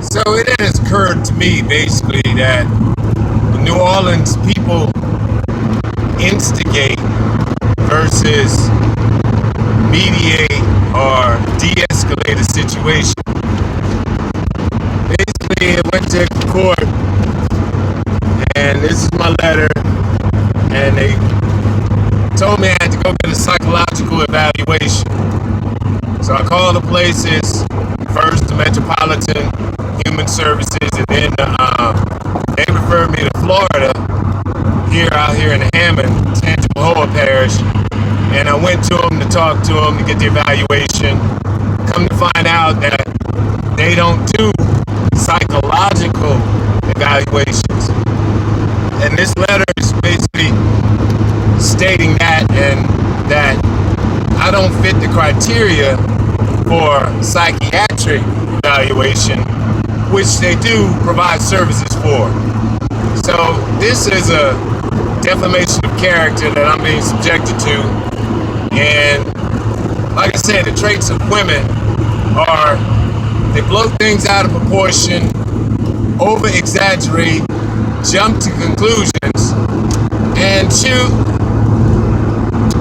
So it has occurred to me basically that the New Orleans people instigate versus mediate or de-escalate a situation. Basically, it went to court, and this is my letter, and they told me I had to go get a psychological evaluation. So I called the places, first the Metropolitan Human Services, and then they referred me to Florida, out here in Hammond, Tangipahoa Parish, and I went to them to talk to them to get the evaluation. Come to find out that they don't do psychological evaluations. And this letter is basically stating that, and that I don't fit the criteria for psychiatric evaluation, which they do provide services for. So this is a defamation of character that I'm being subjected to. And like I said, the traits of women are they blow things out of proportion, over exaggerate, jump to conclusions, and shoot.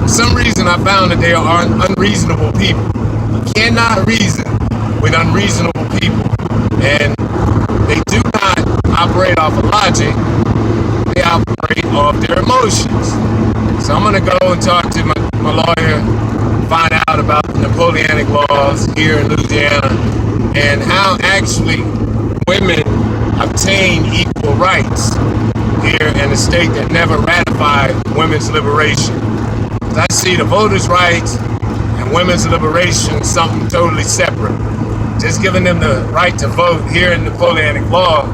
For some reason I found that they are unreasonable people. You cannot reason with unreasonable people. And they do not operate off of logic. They operate off their emotions. So I'm going to go and talk to my lawyer, find out about the Napoleonic laws here in Louisiana and how actually women obtain equal rights here in a state that never ratified women's liberation. I see the voters' rights and women's liberation something totally separate. Just giving them the right to vote here in Napoleonic law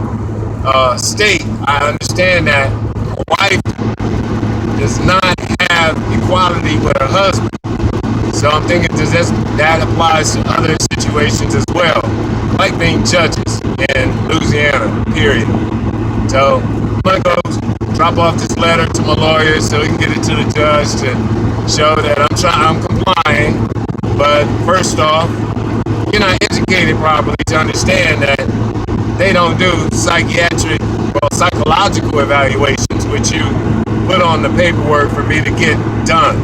state, I understand that a wife does not have equality with her husband. So I'm thinking that applies to other situations as well, like being judges in Louisiana, period. So I'm going to go drop off this letter to my lawyer so he can get it to the judge to show that I'm complying. But first off, you're not educated properly to understand that they don't do psychological evaluations, which you put on the paperwork for me to get done.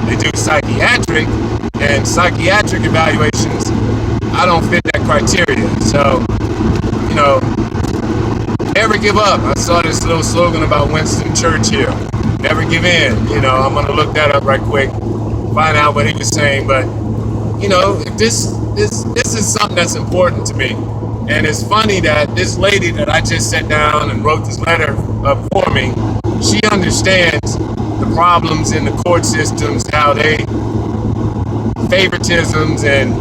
They do psychiatric, and psychiatric evaluations, I don't fit that criteria. So, never give up. I saw this little slogan about Winston Churchill. Never give in. I'm going to look that up right quick, find out what he was saying. But, if this is something that's important to me. And it's funny that this lady that I just sat down and wrote this letter up for me, she understands the problems in the court systems, how they favoritisms and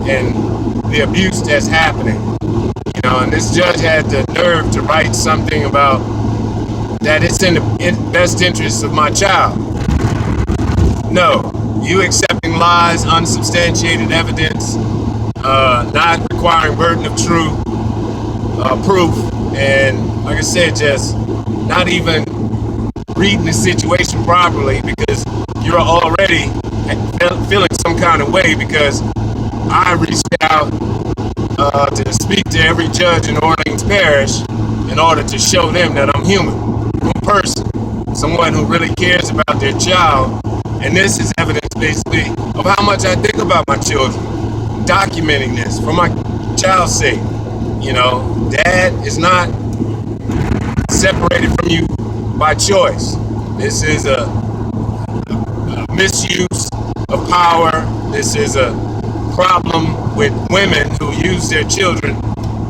the abuse that's happening. And this judge had the nerve to write something about that it's in the best interest of my child. No, you accepting lies, unsubstantiated evidence, not requiring burden of proof, and like I said, just not even reading the situation properly because you're already feeling some kind of way because I reached out to speak to every judge in Orleans Parish in order to show them that I'm human, I'm a person, someone who really cares about their child. And this is evidence basically of how much I think about my children, documenting this for my child's sake. Dad is not separated from you by choice. This is a misuse of power. This is a problem with women who use their children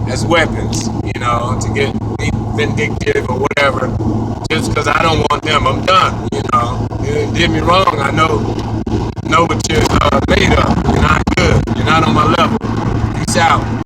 as weapons, to get me vindictive or whatever. Just because I don't want them, I'm done. You did me wrong. I know what you're made of. You're not good. You're not on my level. Peace out.